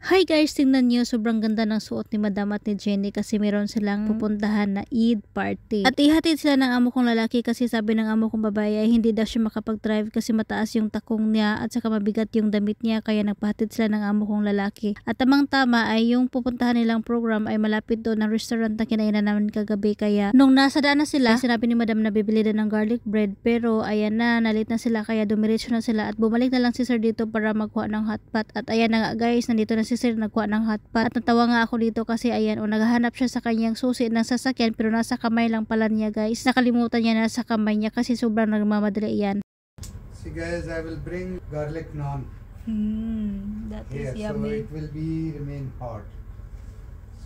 Hi guys, tingnan nyo, sobrang ganda ng suot ni Madam at ni Jenny kasi meron silang pupuntahan na Eid party. At ihatid sila ng amo kong lalaki kasi sabi ng amo kong babae ay hindi daw siya makapag-drive kasi mataas yung takong niya at saka mabigat yung damit niya, kaya nagpahatid sila ng amo kong lalaki. At tamang-tama ay yung pupuntahan nilang program ay malapit doon ng restaurant na kinainan namin kagabi, kaya nung nasa daan na sila, sinabi ni Madam na bibili din ng garlic bread, pero ayan na, nalit na sila kaya dumiretso na sila at bumalik na lang si Sir dito para magkuha ng hotpot. At ayan na nga guys, nandito na si Sir nagkuha ng hotpot. At natawa nga ako dito kasi ayan, naghahanap siya sa kanyang susi ng sasakyan pero nasa kamay lang pala niya guys. Nakalimutan niya na sa kamay niya kasi sobrang nagmamadali yan. See guys, I will bring garlic naan. That Here, is yummy. so it will be remain hot.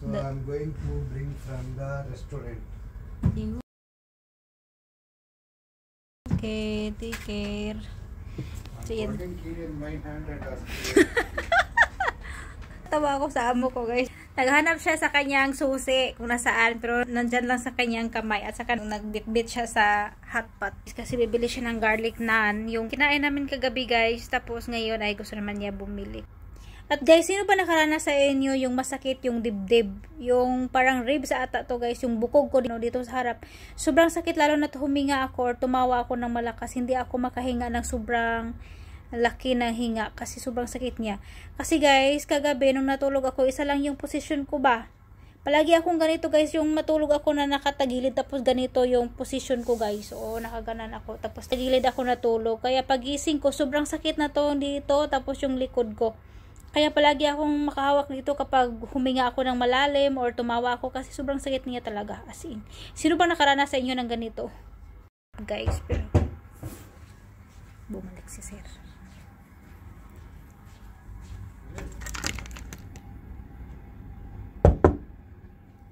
So I'm going to bring from the restaurant. Okay, take care. I'm holding key in my hand and asking. Tawa ako sa amo ko guys. Naghanap siya sa kanyang susi kung nasaan, pero nandyan lang sa kanyang kamay at saka nagbitbit siya sa hotpot. Kasi bibili siya ng garlic naan. Yung kinain namin kagabi guys, tapos ngayon ay gusto naman niya bumili. At guys, sino ba nakaranas sa inyo yung masakit yung dibdib? Yung parang ribs ata to guys, yung bukog ko dito sa harap. Sobrang sakit lalo na huminga ako or tumawa ako ng malakas. Hindi ako makahinga ng sobrang laki na hinga kasi sobrang sakit niya. Kasi guys, kagabi nung natulog ako, isa lang yung position ko ba. Palagi akong ganito guys, yung matulog ako na nakatagilid tapos ganito yung position ko guys. Oo, nakaganan ako tapos tagilid ako natulog. Kaya pagising ko, sobrang sakit na to dito tapos yung likod ko. Kaya palagi akong makahawak dito kapag huminga ako ng malalim or tumawa ako kasi sobrang sakit niya talaga. As in, sino ba nakaranas sa inyo ng ganito? Guys, pero bumalik si Sir. Oh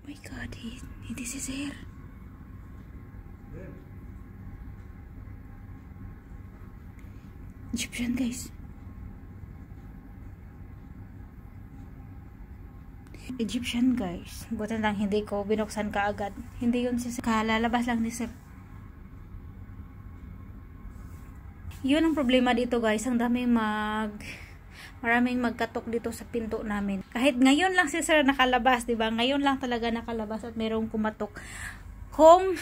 my God, hindi si Sir. Egyptian guys. Egyptian guys. Buti lang hindi ko binuksan kaagad. Hindi yun si Sir. Kalalabas lang ni Sir. Yun ang problema dito guys. Ang maraming magkatok dito sa pinto namin. Kahit ngayon lang si Sir nakalabas, diba? Ngayon lang talaga nakalabas at mayroong kumatok. Kung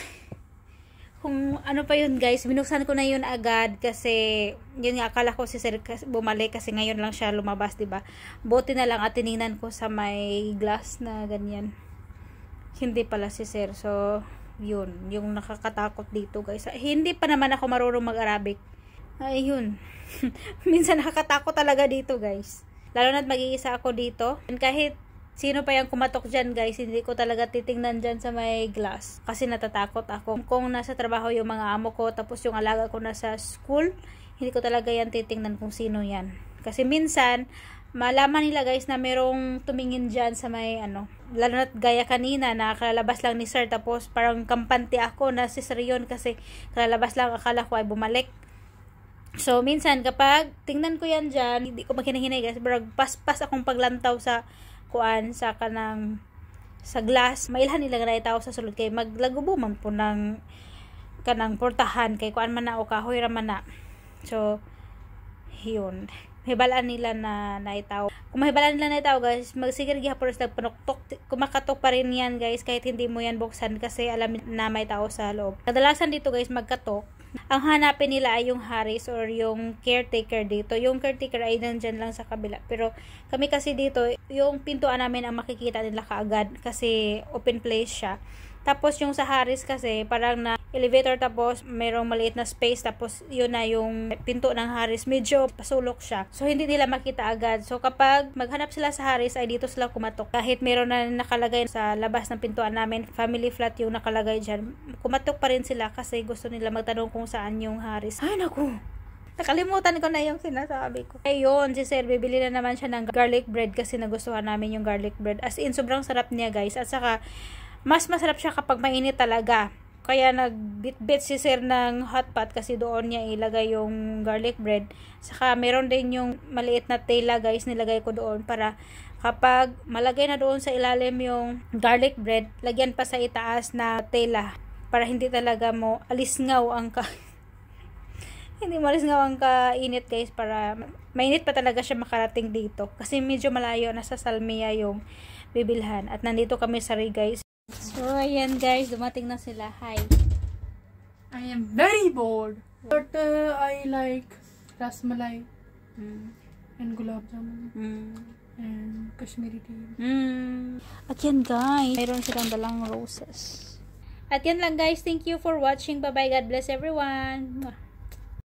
ano pa yun guys, binuksan ko na yun agad kasi yun nga, akala ko si Sir bumalik kasi ngayon lang siya lumabas, diba? Buti na lang at tiningnan ko sa may glass na ganyan. Hindi pala si Sir. So, yun. Yung nakakatakot dito guys. Hindi pa naman ako marunong mag-Arabic. Ayun. Minsan nakakatakot talaga dito guys. Lalo na't mag-iisa ako dito. And kahit sino pa yung kumatok dyan guys, hindi ko talaga titingnan dyan sa may glass. Kasi natatakot ako. Kung nasa trabaho yung mga amo ko, tapos yung alaga ko nasa school, hindi ko talaga yan titingnan kung sino yan. Kasi minsan, malaman nila guys na merong tumingin dyan sa may lalo na't gaya kanina, nakalalabas lang ni Sir, tapos parang kampante ako na si Sir yun kasi kalalabas lang, akala ko ay bumalik. So, minsan, kapag tingnan ko yan dyan, hindi ko maghinay guys, barag paspas akong paglantaw sa sa glass, mailhan nila na itaw sa sulod kay maglagubo man po ng kanang portahan kay kuan man na o kahoy ra man na. So, yun. Mahibalaan nila na itaw. Kung mahibalaan nila na itaw guys, magsigir gihapon sa panuktok, kumakatok pa rin yan guys kahit hindi mo yan buksan kasi alam na may tao sa loob. Kadalasan dito guys magkatok. Ang hanapin nila ay yung Haris or yung caretaker dito. Yung caretaker ay nandyan lang sa kabila. Pero kami kasi dito, yung pintuan namin ang makikita nila kaagad kasi open place siya. Tapos yung sa Haris kasi parang na elevator tapos mayroong maliit na space tapos yun na yung pinto ng Haris. Medyo pasulok siya. So hindi nila makita agad. So kapag maghanap sila sa Haris ay dito sila kumatok. Kahit meron na nakalagay sa labas ng pintuan namin, family flat yung nakalagay dyan, kumatok pa rin sila kasi gusto nila magtanong kung saan yung Haris. Ay naku! Nakalimutan ko na yung sinasabi ko. Ayun, si Sir, bibili na naman siya ng garlic bread kasi nagustuhan namin yung garlic bread. As in, sobrang sarap niya guys. At saka, mas masarap siya kapag mainit talaga. Kaya nagbitbit si Sir ng hotpot kasi doon niya ilagay yung garlic bread. Saka meron din yung maliit na tela guys, nilagay ko doon para kapag malagay na doon sa ilalim yung garlic bread, lagyan pa sa itaas na tela para hindi talaga mo alisngaw ang Hindi malis nga ang kainit guys, para mainit pa talaga siya makarating dito. Kasi medyo malayo, nasa Salmia yung bibilhan. At nandito kami sa Ray guys. So ayan guys, dumating na sila. Hi. I am very bored. But I like rasmalai and gulab jamun and Kashmiri tea. At yan guys, mayroon silang dalang roses. At yan lang guys, thank you for watching. Bye bye, God bless everyone.